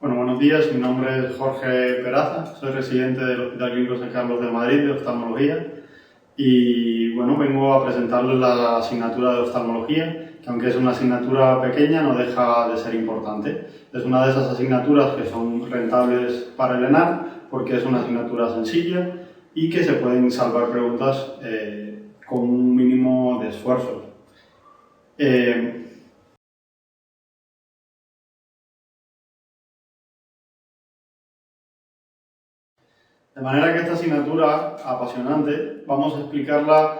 Bueno, buenos días, mi nombre es Jorge Peraza, soy residente del Hospital Clínico San Carlos de Madrid de oftalmología y bueno, vengo a presentarles la asignatura de oftalmología, que aunque es una asignatura pequeña no deja de ser importante. Es una de esas asignaturas que son rentables para el ENAR porque es una asignatura sencilla y que se pueden salvar preguntas con un mínimo de esfuerzo. De manera que esta asignatura apasionante vamos a explicarla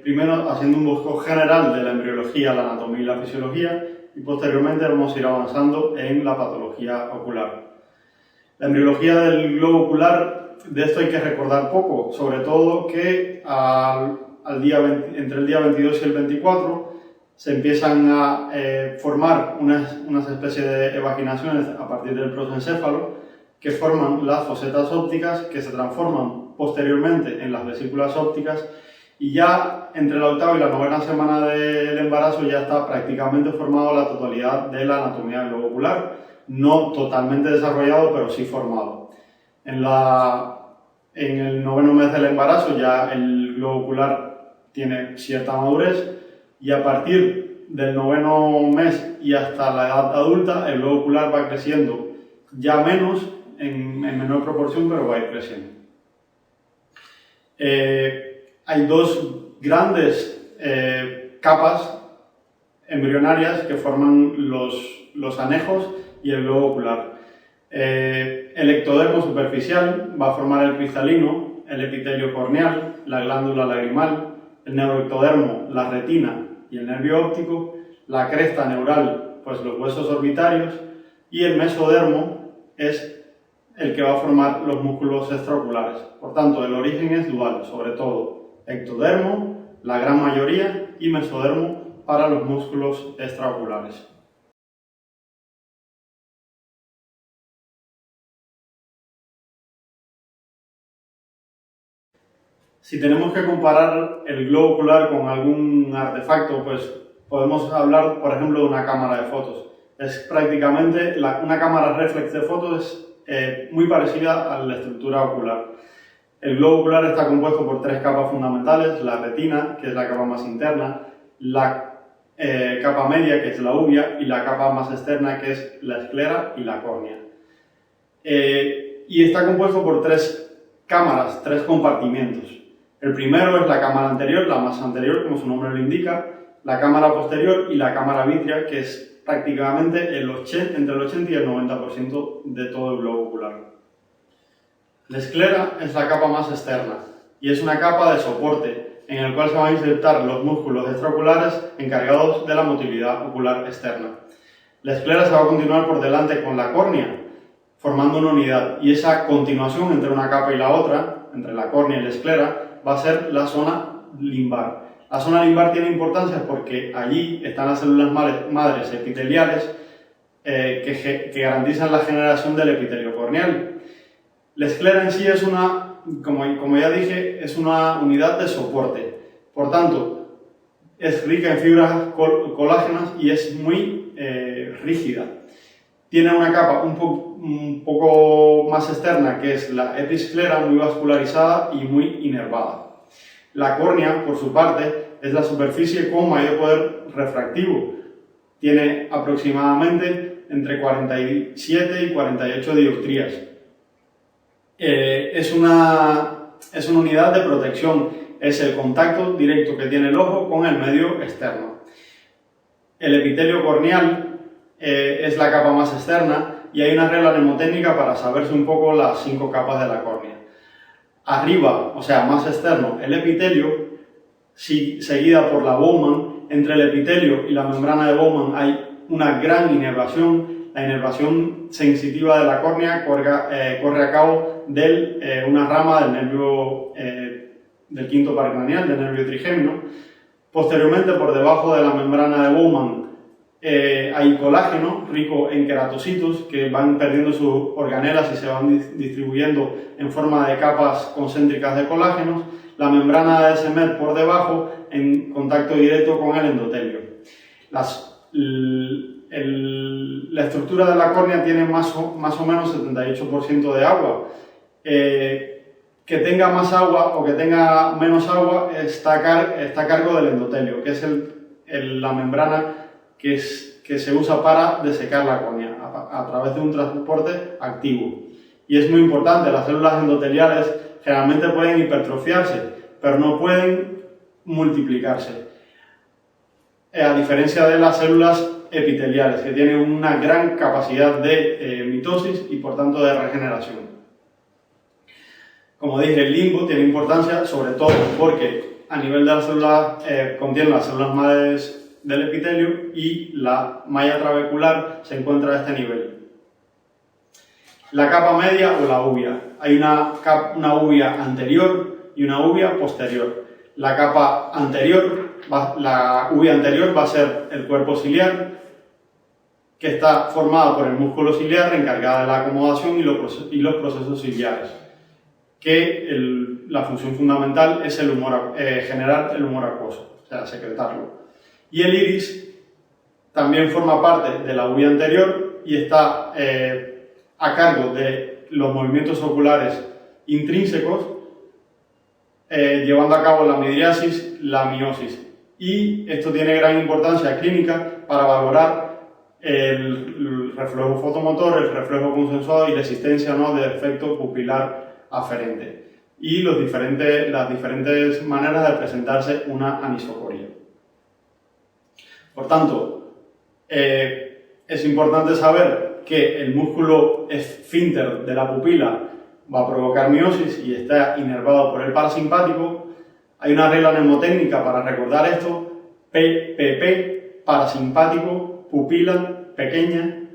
primero haciendo un bosquejo general de la embriología, la anatomía y la fisiología y posteriormente vamos a ir avanzando en la patología ocular. La embriología del globo ocular, de esto hay que recordar poco, sobre todo que entre el día 22 y el 24 se empiezan a formar unas especies de evaginaciones a partir del prosencéfalo que forman las fosetas ópticas que se transforman posteriormente en las vesículas ópticas y ya entre la octava y la novena semana del embarazo ya está prácticamente formado la totalidad de la anatomía del globo ocular, no totalmente desarrollado pero sí formado. En el noveno mes del embarazo ya el globo ocular tiene cierta madurez y a partir del noveno mes y hasta la edad adulta el globo ocular va creciendo ya menos, en menor proporción, pero va a ir creciendo. Hay dos grandes capas embrionarias que forman los anejos y el globo ocular. El ectodermo superficial va a formar el cristalino, el epitelio corneal, la glándula lagrimal, el neuroectodermo, la retina y el nervio óptico, la cresta neural, pues los huesos orbitarios, y el mesodermo es el que va a formar los músculos extraoculares. Por tanto, el origen es dual, sobre todo ectodermo, la gran mayoría, y mesodermo para los músculos extraoculares. Si tenemos que comparar el globo ocular con algún artefacto, pues podemos hablar, por ejemplo, de una cámara de fotos. Es prácticamente una cámara reflex de fotos muy parecida a la estructura ocular. El globo ocular está compuesto por tres capas fundamentales: la retina, que es la capa más interna, la capa media, que es la uvea, y la capa más externa, que es la esclera y la córnea. Y está compuesto por tres cámaras, tres compartimientos. El primero es la cámara anterior, la más anterior, como su nombre lo indica, la cámara posterior y la cámara vítrea, que es prácticamente entre el 80 y el 90% de todo el globo ocular. La esclera es la capa más externa y es una capa de soporte en el cual se van a insertar los músculos extraoculares encargados de la motilidad ocular externa. La esclera se va a continuar por delante con la córnea, formando una unidad, y esa continuación entre una capa y la otra, entre la córnea y la esclera, va a ser la zona limbar. La zona limbar tiene importancia porque allí están las células madres epiteliales que garantizan la generación del epitelio corneal. La esclera en sí es como ya dije, es una unidad de soporte. Por tanto, es rica en fibras colágenas y es muy rígida. Tiene una capa un poco más externa, que es la episclera, muy vascularizada y muy inervada. La córnea, por su parte, es la superficie con mayor poder refractivo. Tiene aproximadamente entre 47 y 48 dioptrías. Es una unidad de protección, es el contacto directo que tiene el ojo con el medio externo. El epitelio corneal es la capa más externa y hay una regla mnemotécnica para saberse un poco las 5 capas de la córnea. Arriba, o sea, más externo, el epitelio, seguida por la Bowman. Entre el epitelio y la membrana de Bowman hay una gran inervación. La inervación sensitiva de la córnea corre a cabo de una rama del nervio del quinto paracraneal, del nervio trigémino. Posteriormente, por debajo de la membrana de Bowman, hay colágeno rico en queratocitos que van perdiendo sus organelas y se van distribuyendo en forma de capas concéntricas de colágenos. La membrana de Semer por debajo en contacto directo con el endotelio. la estructura de la córnea tiene más o menos 78% de agua. Que tenga más agua o que tenga menos agua está a cargo del endotelio, que es la membrana que se usa para desecar la córnea a través de un transporte activo. Y es muy importante, las células endoteliales generalmente pueden hipertrofiarse, pero no pueden multiplicarse. A diferencia de las células epiteliales, que tienen una gran capacidad de mitosis y por tanto de regeneración. Como dije, el limbo tiene importancia sobre todo porque a nivel de las células contiene las células madres del epitelio y la malla trabecular se encuentra a este nivel. La capa media o la uvia. Hay una uvia anterior y una uvia posterior. La capa anterior, la uvia anterior va a ser el cuerpo ciliar, que está formada por el músculo ciliar encargada de la acomodación y los procesos ciliares, que la función fundamental es generar el humor acuoso, o sea, secretarlo. Y el iris también forma parte de la uvia anterior y está a cargo de los movimientos oculares intrínsecos, llevando a cabo la midriasis, la miosis. Y esto tiene gran importancia clínica para valorar el reflejo fotomotor, el reflejo consensuado y la existencia no de efecto pupilar aferente. Y las diferentes maneras de presentarse una anisocoria. Por tanto, es importante saber que el músculo esfínter de la pupila va a provocar miosis y está inervado por el parasimpático. Hay una regla mnemotécnica para recordar esto: PPP, parasimpático, pupila pequeña,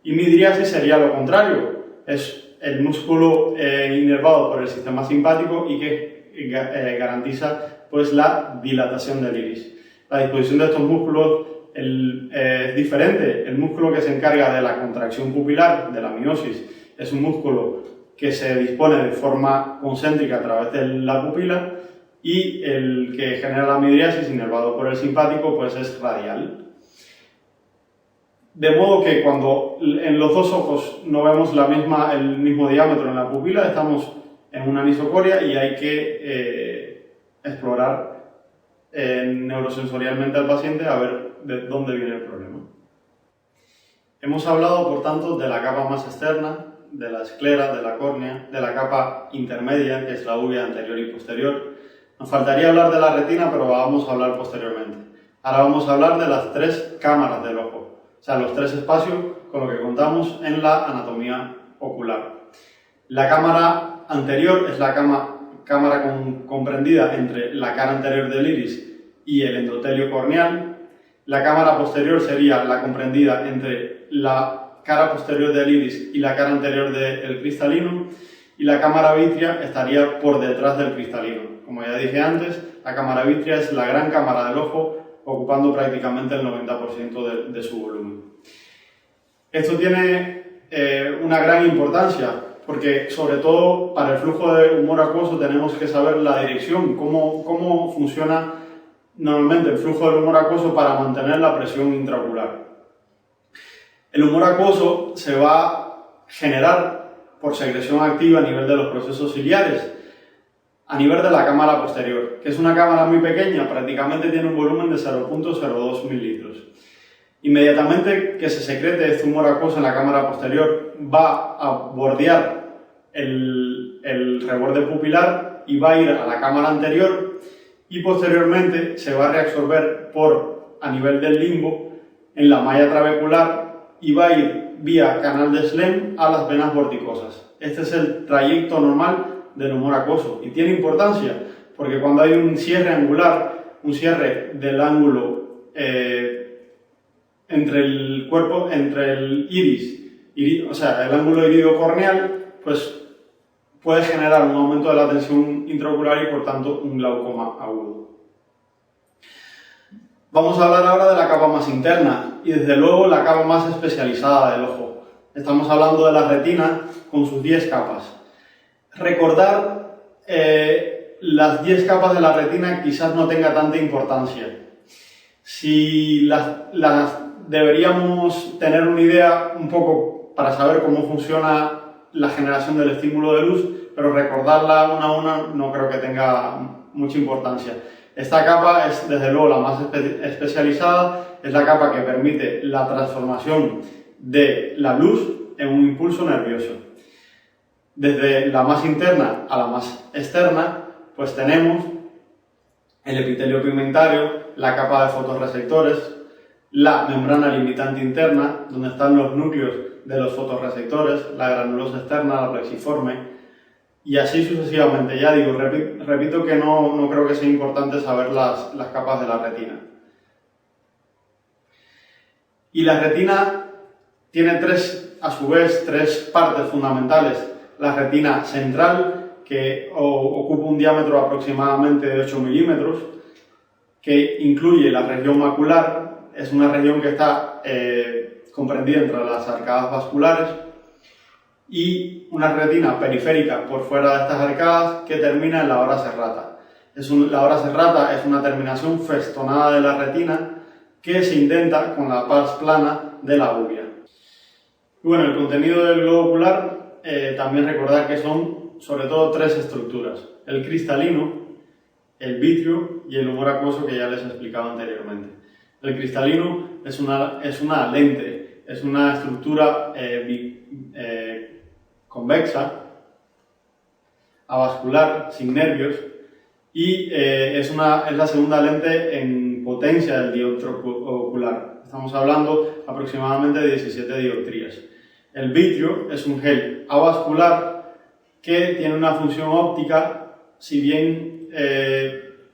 y midriasis sería lo contrario, es el músculo inervado por el sistema simpático y que garantiza pues la dilatación del iris. La disposición de estos músculos es diferente. El músculo que se encarga de la contracción pupilar, de la miosis, es un músculo que se dispone de forma concéntrica a través de la pupila, y el que genera la midriasis, inervado por el simpático, pues es radial. De modo que cuando en los dos ojos no vemos el mismo diámetro en la pupila, estamos en una anisocoria y hay que explorar neurosensorialmente al paciente a ver de dónde viene el problema. Hemos hablado, por tanto, de la capa más externa, de la esclera, de la córnea, de la capa intermedia, que es la uvia anterior y posterior. Nos faltaría hablar de la retina, pero vamos a hablar posteriormente. Ahora vamos a hablar de las tres cámaras del ojo, o sea, los tres espacios con los que contamos en la anatomía ocular. La cámara anterior es la cámara comprendida entre la cara anterior del iris y el endotelio corneal. La cámara posterior sería la comprendida entre la cara posterior del iris y la cara anterior del cristalino, y la cámara vítrea estaría por detrás del cristalino. Como ya dije antes, la cámara vítrea es la gran cámara del ojo, ocupando prácticamente el 90% de su volumen. Esto tiene una gran importancia, porque sobre todo para el flujo de humor acuoso tenemos que saber la dirección, cómo funciona normalmente el flujo del humor acuoso para mantener la presión intraocular. El humor acuoso se va a generar por secreción activa a nivel de los procesos ciliares, a nivel de la cámara posterior, que es una cámara muy pequeña, prácticamente tiene un volumen de 0.02 mililitros. Inmediatamente que se secrete este humor acuoso en la cámara posterior, va a bordear el reborde pupilar y va a ir a la cámara anterior, y posteriormente se va a reabsorber a nivel del limbo en la malla trabecular y va a ir vía canal de Schlemm a las venas vorticosas. Este es el trayecto normal del humor acuoso y tiene importancia porque cuando hay un cierre angular, un cierre del ángulo entre el iris, o sea, el ángulo iridocorneal, pues puede generar un aumento de la tensión intraocular y por tanto un glaucoma agudo. Vamos a hablar ahora de la capa más interna y desde luego la capa más especializada del ojo. Estamos hablando de la retina con sus 10 capas. Recordar las 10 capas de la retina quizás no tenga tanta importancia. Si las deberíamos tener una idea un poco para saber cómo funciona la generación del estímulo de luz, pero recordarla una a una no creo que tenga mucha importancia. Esta capa es desde luego la más especializada, es la capa que permite la transformación de la luz en un impulso nervioso. Desde la más interna a la más externa, pues tenemos el epitelio pigmentario, la capa de fotorreceptores, la membrana limitante interna, donde están los núcleos de los fotorreceptores, la granulosa externa, la plexiforme, y así sucesivamente. Ya digo, repito que no creo que sea importante saber las capas de la retina. Y la retina tiene a su vez tres partes fundamentales. La retina central, que ocupa un diámetro aproximadamente de 8 milímetros, que incluye la región macular, es una región que está comprendida entre las arcadas vasculares, y una retina periférica por fuera de estas arcadas que termina en la hora serrata. La hora serrata es una terminación festonada de la retina que se indenta con la pars plana de la uvea. Y bueno, el contenido del globo ocular, también recordar que son sobre todo tres estructuras: el cristalino, el vítreo y el humor acuoso, que ya les he explicado anteriormente. El cristalino es una lente, es una estructura convexa, avascular, sin nervios, y es la segunda lente en potencia del dioptro ocular. Estamos hablando aproximadamente de 17 dioptrías. El vítreo es un gel avascular que tiene una función óptica, si bien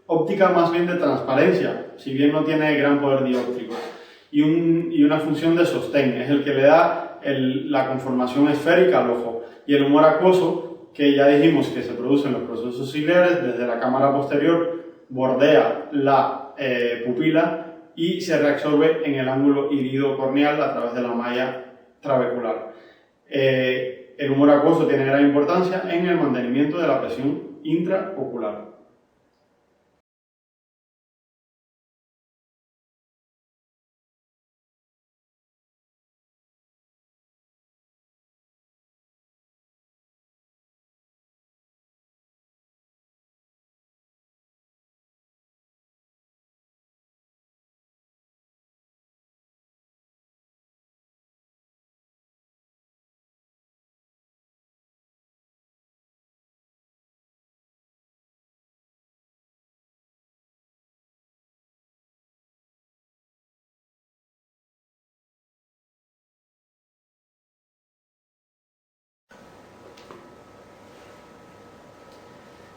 óptica más bien de transparencia, si bien no tiene gran poder dióptrico, y una función de sostén, es el que le da la conformación esférica al ojo. Y el humor acuoso, que ya dijimos que se produce en los procesos ciliares, desde la cámara posterior bordea la pupila y se reabsorbe en el ángulo irido-corneal a través de la malla trabecular. El humor acuoso tiene gran importancia en el mantenimiento de la presión intraocular.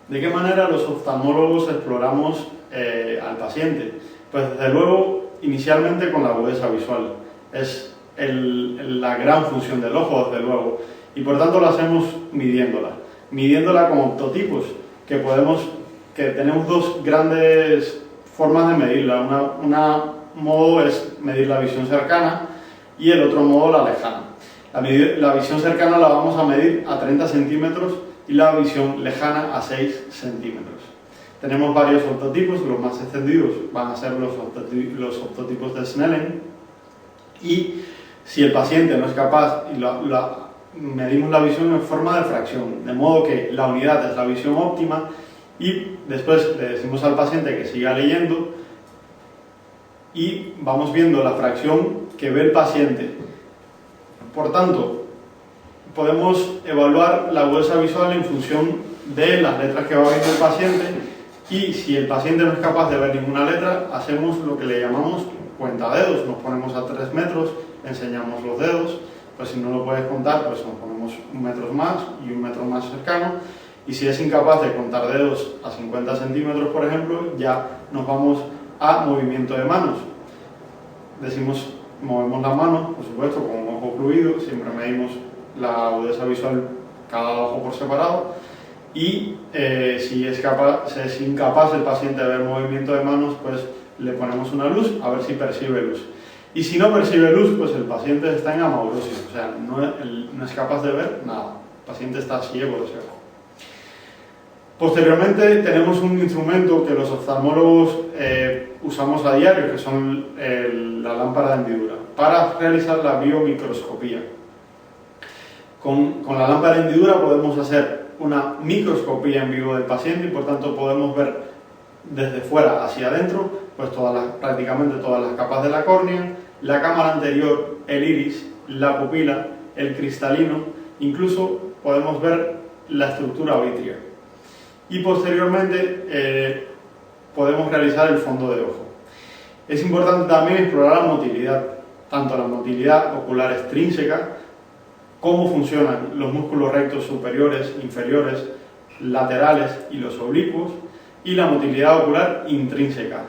¿De qué manera los oftalmólogos exploramos al paciente? Pues desde luego, inicialmente con la agudeza visual. Es la gran función del ojo, desde luego, y por tanto lo hacemos midiéndola con optotipos, que tenemos dos grandes formas de medirla. Una modo es medir la visión cercana y el otro modo la lejana. La visión cercana la vamos a medir a 30 centímetros y la visión lejana a 6 centímetros. Tenemos varios optotipos, los más extendidos van a ser los optotipos de Snellen, y si el paciente no es capaz, medimos la visión en forma de fracción, de modo que la unidad es la visión óptima, y después le decimos al paciente que siga leyendo y vamos viendo la fracción que ve el paciente. Por tanto, podemos evaluar la agudeza visual en función de las letras que va viendo el paciente, y si el paciente no es capaz de ver ninguna letra, hacemos lo que le llamamos cuentadedos. Nos ponemos a 3 metros, enseñamos los dedos, pues si no lo puedes contar, pues nos ponemos 1 metro más y 1 metro más cercano, y si es incapaz de contar dedos a 50 centímetros, por ejemplo, ya nos vamos a movimiento de manos. Movemos las manos, por supuesto, con un ojo fluido, siempre medimos la agudeza visual cada ojo por separado, y si es incapaz el paciente de ver movimiento de manos, pues le ponemos una luz a ver si percibe luz. Y si no percibe luz, pues el paciente está en amaurosis, o sea, no es capaz de ver nada, el paciente está ciego de ese ojo. Posteriormente tenemos un instrumento que los oftalmólogos usamos a diario, que son la lámpara de hendidura. para realizar la biomicroscopía. Con la lámpara de hendidura podemos hacer una microscopía en vivo del paciente y por tanto podemos ver desde fuera hacia adentro pues prácticamente todas las capas de la córnea, la cámara anterior, el iris, la pupila, el cristalino, incluso podemos ver la estructura vítrea. Y posteriormente podemos realizar el fondo de ojo. Es importante también explorar la motilidad, tanto la motilidad ocular extrínseca, cómo funcionan los músculos rectos superiores, inferiores, laterales y los oblicuos, y la motilidad ocular intrínseca.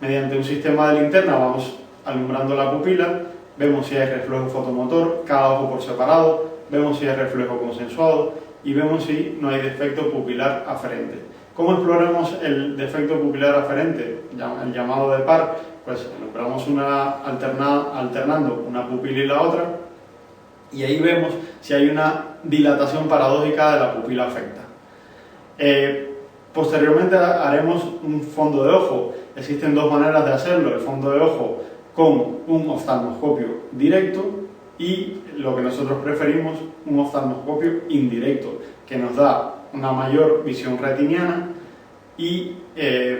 Mediante un sistema de linterna vamos alumbrando la pupila, vemos si hay reflejo fotomotor, cada ojo por separado, vemos si hay reflejo consensuado y vemos si no hay defecto pupilar aferente. ¿Cómo exploramos el defecto pupilar aferente? El llamado de par, pues alumbramos alternando una pupila y la otra y ahí vemos si hay una dilatación paradójica de la pupila afecta. Posteriormente haremos un fondo de ojo. Existen dos maneras de hacerlo: el fondo de ojo con un oftalmoscopio directo y lo que nosotros preferimos, un oftalmoscopio indirecto, que nos da una mayor visión retiniana y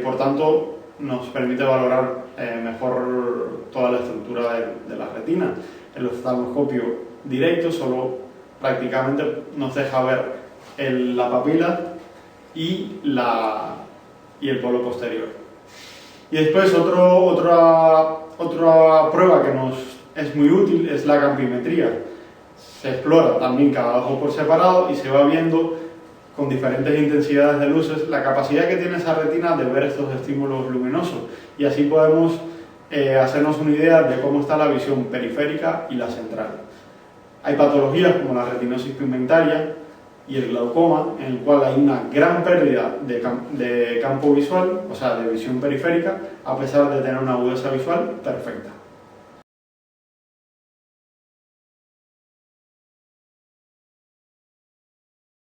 por tanto nos permite valorar mejor toda la estructura de la retina. El oftalmoscopio directo solo prácticamente nos deja ver la papila y el polo posterior. Y después otra prueba que nos es muy útil es la campimetría. Se explora también cada ojo por separado y se va viendo con diferentes intensidades de luces la capacidad que tiene esa retina de ver estos estímulos luminosos, y así podemos hacernos una idea de cómo está la visión periférica y la central. Hay patologías como la retinosis pigmentaria y el glaucoma, en el cual hay una gran pérdida de campo visual, o sea, de visión periférica, a pesar de tener una agudeza visual perfecta.